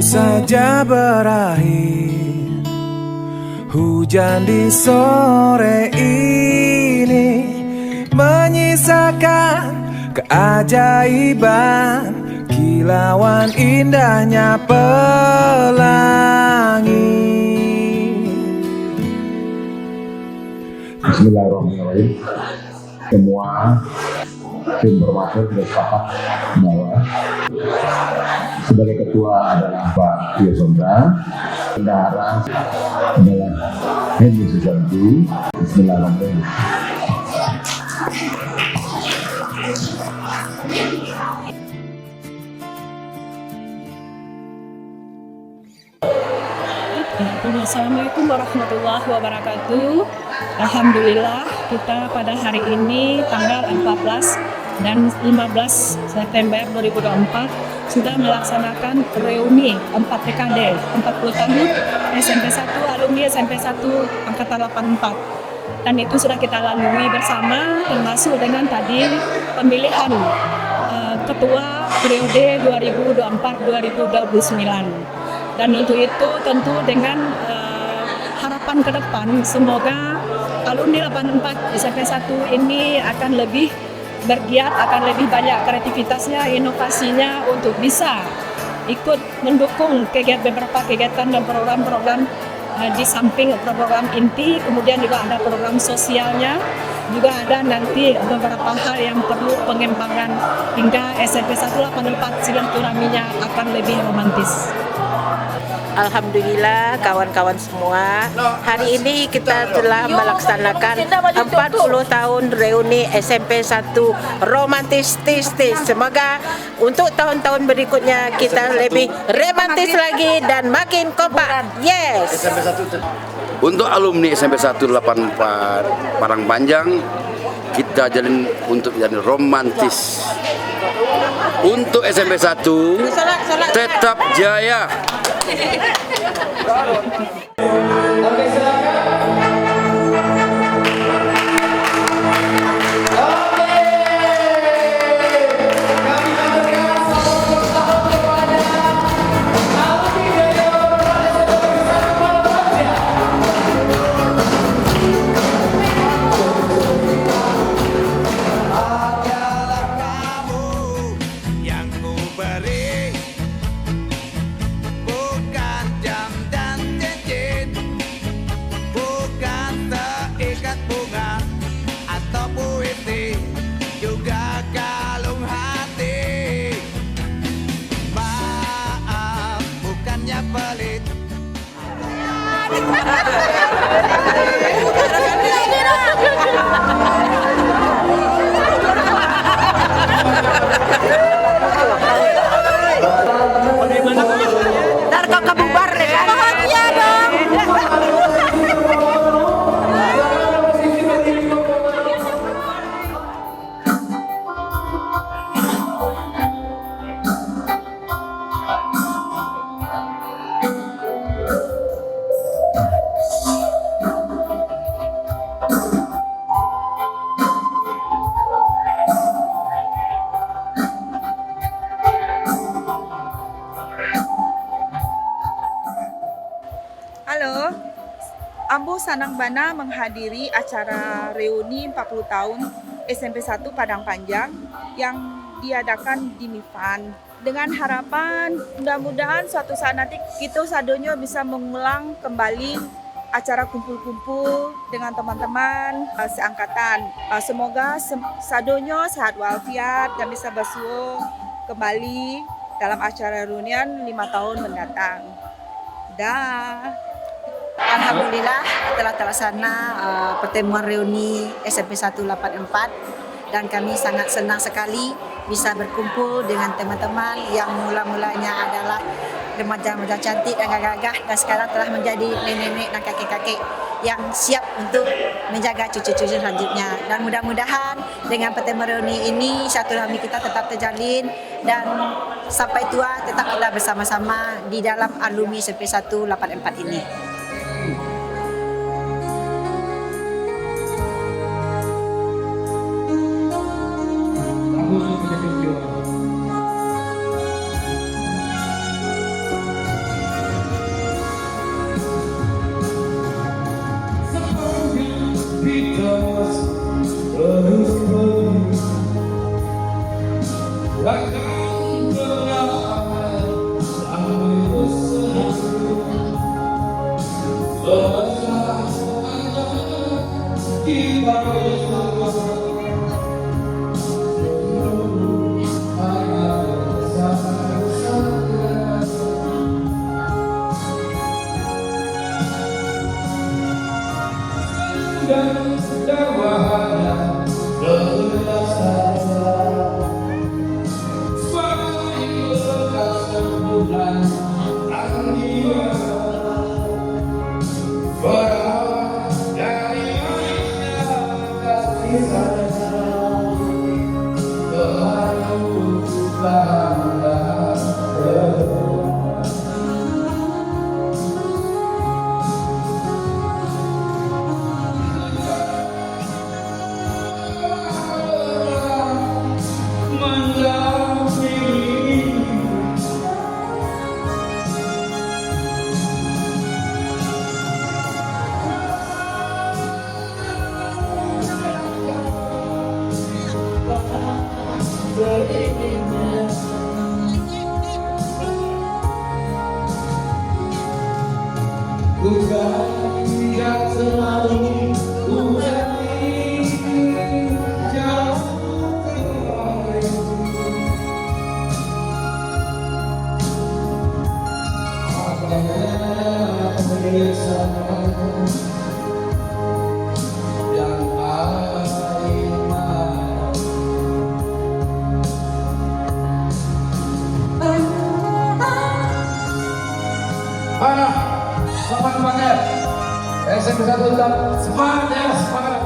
saja berakhir. Hujan di sore ini menyisakan keajaiban, kilauan indahnya pelangi. Bismillahirrahmanirrahim. Semua tim bermaksud sudah sepakat bahwa sebagai ketua adalah Pak Tio Sondra, bendahara adalah Henry Susanti. Bismillahirrahmanirrahim. Assalamualaikum warahmatullahi wabarakatuh. Alhamdulillah kita pada hari ini tanggal 14 dan 15 September 2024 sudah melaksanakan reuni 4 dekade 40 tahun SMP 1 alumni SMP 1 angkatan 84, dan itu sudah kita lalui bersama, termasuk dengan tadi pemilihan ketua periode 2024-2029. Dan untuk itu tentu dengan harapan ke depan, semoga alumni 84 SMP 1 ini akan lebih bergiat, akan lebih banyak kreativitasnya, inovasinya untuk bisa ikut mendukung beberapa kegiatan dan program-program di samping program inti, kemudian juga ada program sosialnya, juga ada nanti beberapa hal yang perlu pengembangan hingga SMP 184 silaturahminya akan lebih romantis. Alhamdulillah kawan-kawan semua, hari ini kita telah melaksanakan 40 tahun reuni SMP 1 romantis. Semoga untuk tahun-tahun berikutnya kita lebih romantis lagi dan makin kompak. Yes. Untuk alumni SMP 184 Parangpanjang, kita jalin untuk jadi romantis. Untuk SMP 1 tetap jaya. Halo, Ambo Sanang Bana menghadiri acara reuni 40 tahun SMP 1 Padang Panjang yang diadakan di MIFAN. Dengan harapan mudah-mudahan suatu saat nanti kita sadonyo bisa mengulang kembali acara kumpul-kumpul dengan teman-teman seangkatan. Semoga sadonyo sehat walafiat dan bisa bersuo kembali dalam acara reunian 5 tahun mendatang. Dah. Alhamdulillah telah terlaksana pertemuan reuni SMP 184 dan kami sangat senang sekali bisa berkumpul dengan teman-teman yang mula-mulanya adalah remaja-remaja cantik dan gagah-gagah dan sekarang telah menjadi nenek-nenek dan kakek-kakek yang siap untuk menjaga cucu-cucu selanjutnya. Dan mudah-mudahan dengan pertemuan reuni ini silaturahmi kita tetap terjalin dan sampai tua tetap kita bersama-sama di dalam alumni SMP 184 ini. Mana? Semangat ya. SMP 1 tetap semangat ya, semangat.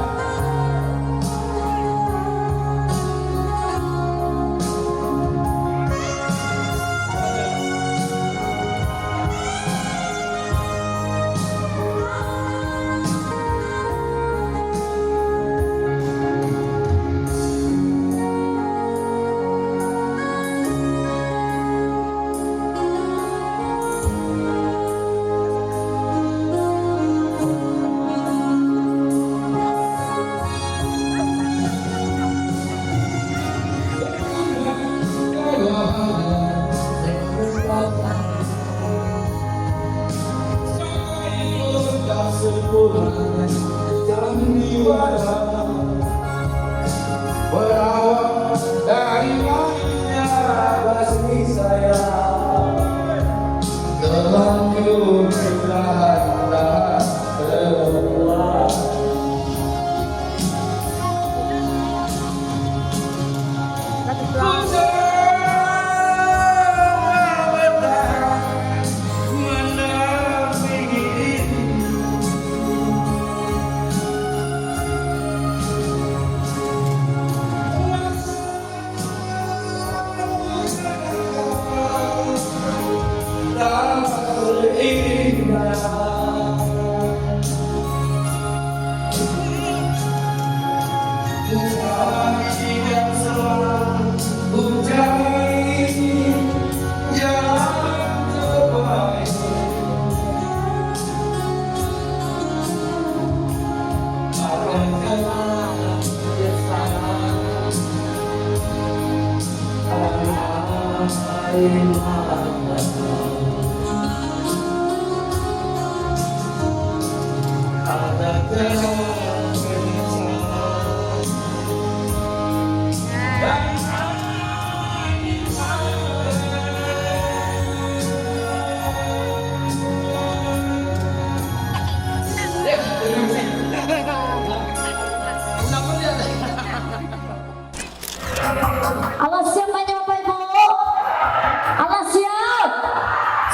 Berawal dari lahirnya basmi saya, terlanjur bertahan semua. Allah siap banyak Bapak Ibu. Allah siap.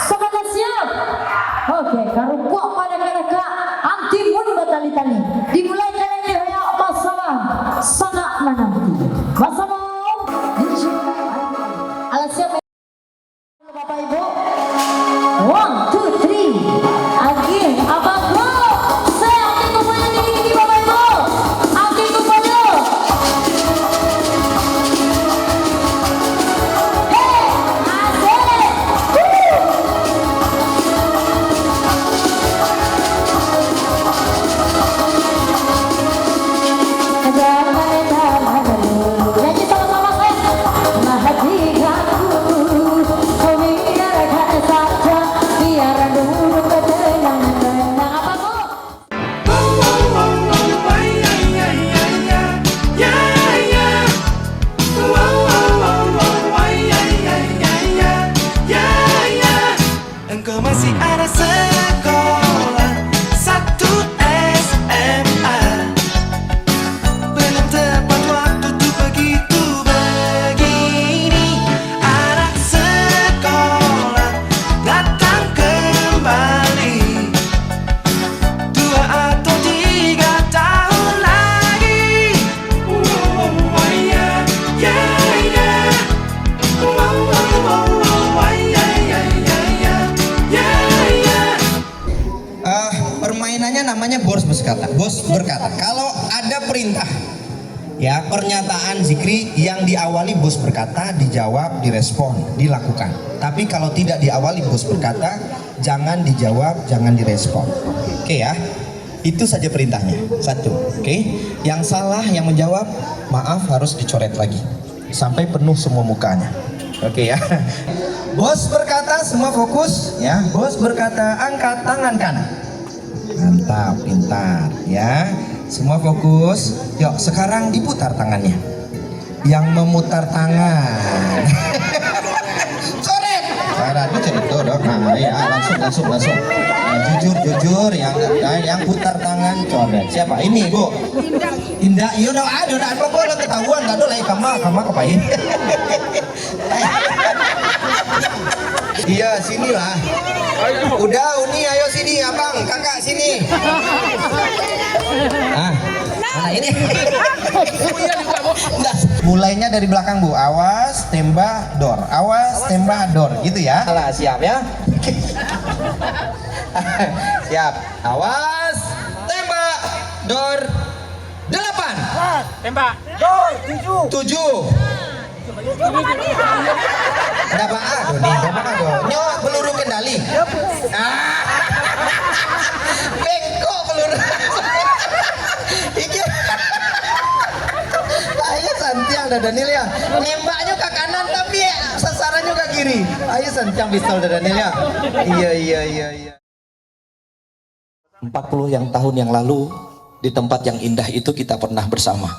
Semuanya siap. Oke, karukuak pada mereka anti pun batali-tali. Dimulai kali ini ya masalah sangat menanti. Masalah. Allah siap Bapak Ibu. 1, 2, 3. Again, abang bro. Saya anti kumpulnya tinggi Bapak Ibu. Anti kumpulnya. pernyataan zikri yang diawali bos berkata, dijawab, direspon, dilakukan. Tapi kalau tidak diawali bos berkata, jangan dijawab, jangan direspon. Oke ya, itu saja perintahnya. Satu, oke. Yang salah yang menjawab, maaf, harus dicoret lagi sampai penuh semua mukanya. Oke ya. Bos berkata, semua fokus ya. Bos berkata, angkat tangan kanan. Mantap, pintar ya. Semua fokus. Yuk, sekarang diputar tangannya. Yang memutar tangan. Coret. Cara itu cerita dong. Nah, ya, langsung. Nah, jujur yang putar tangan coret. Siapa? Ini, Bu. Indah. Iya dong, ada apa boleh ketahuan. Kado lagi kama kepain. Iya, sinilah. Udah, Uni, ayo sini, abang, kakak sini. Mana ini? Mulainya dari belakang, Bu. Awas, tembak, dor. Awas, tembak, dor. Gitu ya. Alah, siap ya. Siap. Awas, tembak, dor. 8. Tembak. Dor, 7. Berapa? Aduh nih, nyok peluru kendali. Bengkok peluru. Iki. Ayo santiang Dadanil ya. Nembaknya ke kanan tapi sasarannya ke kiri. Ayo santiang pistol Dadanil ya. Iya. 40 tahun yang lalu di tempat yang indah itu kita pernah bersama.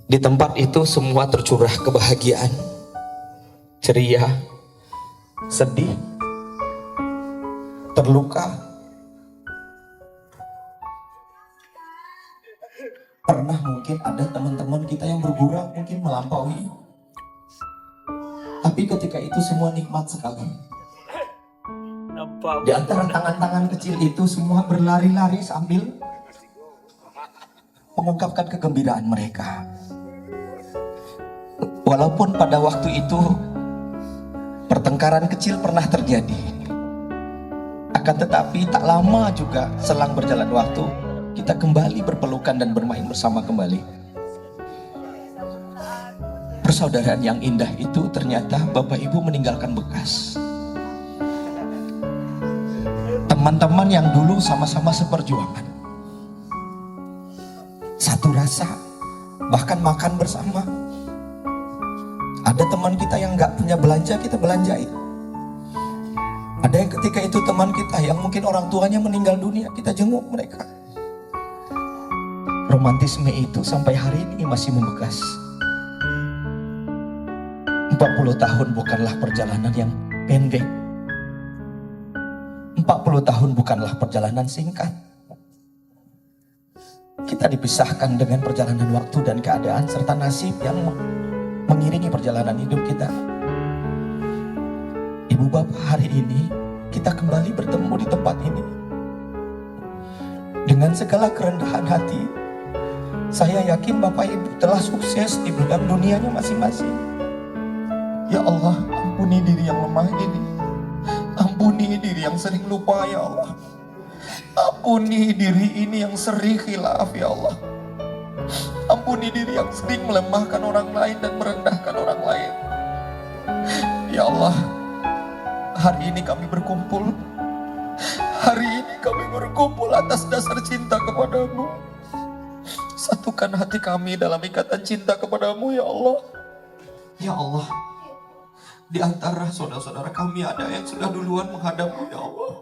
Di tempat itu semua tercurah kebahagiaan, ceria, sedih, terluka. Pernah mungkin ada teman-teman kita yang bergurau, mungkin melampaui. Tapi ketika itu semua nikmat sekali. Di antara tangan-tangan kecil itu semua berlari-lari sambil mengungkapkan kegembiraan mereka. Walaupun pada waktu itu pertengkaran kecil pernah terjadi, akan tetapi tak lama juga selang berjalan waktu kita kembali berpelukan dan bermain bersama kembali. Persaudaraan yang indah itu ternyata Bapak Ibu meninggalkan bekas. Teman-teman yang dulu sama-sama seperjuangan, satu rasa, bahkan makan bersama. Ada teman kita yang nggak punya belanja, kita belanjain. Ada yang ketika itu teman kita yang mungkin orang tuanya meninggal dunia, kita jenguk mereka. Romantisme itu sampai hari ini masih membekas. 40 tahun bukanlah perjalanan yang pendek. 40 tahun bukanlah perjalanan singkat. Kita dipisahkan dengan perjalanan waktu dan keadaan serta nasib yang mengiringi perjalanan hidup kita. Ibu bapak, hari ini kita kembali bertemu di tempat ini. Dengan segala kerendahan hati, saya yakin bapak ibu telah sukses di bidang dunianya masing-masing. Ya Allah, ampuni diri yang lemah ini. Ampuni diri yang sering lupa ya Allah. Ampuni diri ini yang sering khilaf ya Allah. Ampuni diri yang sering melemahkan orang lain dan merendahkan orang lain. Ya Allah, hari ini kami berkumpul. Hari ini kami berkumpul atas dasar cinta kepadamu. Satukan hati kami dalam ikatan cinta kepadamu ya Allah. Ya Allah, di antara saudara-saudara kami ada yang sudah duluan menghadapmu ya Allah.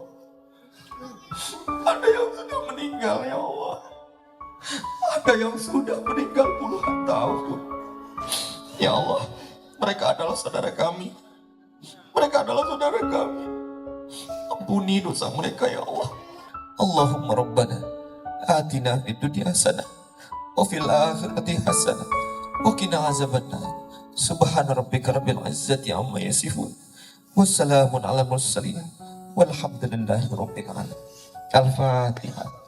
Ada yang sudah meninggal ya Allah. Ada yang sudah meninggal puluhan tahun. Ya Allah, mereka adalah saudara kami. Mereka adalah saudara kami. Ampuni dosa mereka ya Allah. Allahumma Rabbana atina fid dunya hasanah wa fil akhirati hasanah wa qina azabannar. Subhana rabbika rabbil izzati amma yasifun. Wassalamun ala mursalin. Walhamdulillahi rabbil alamin. Al-Fatihah.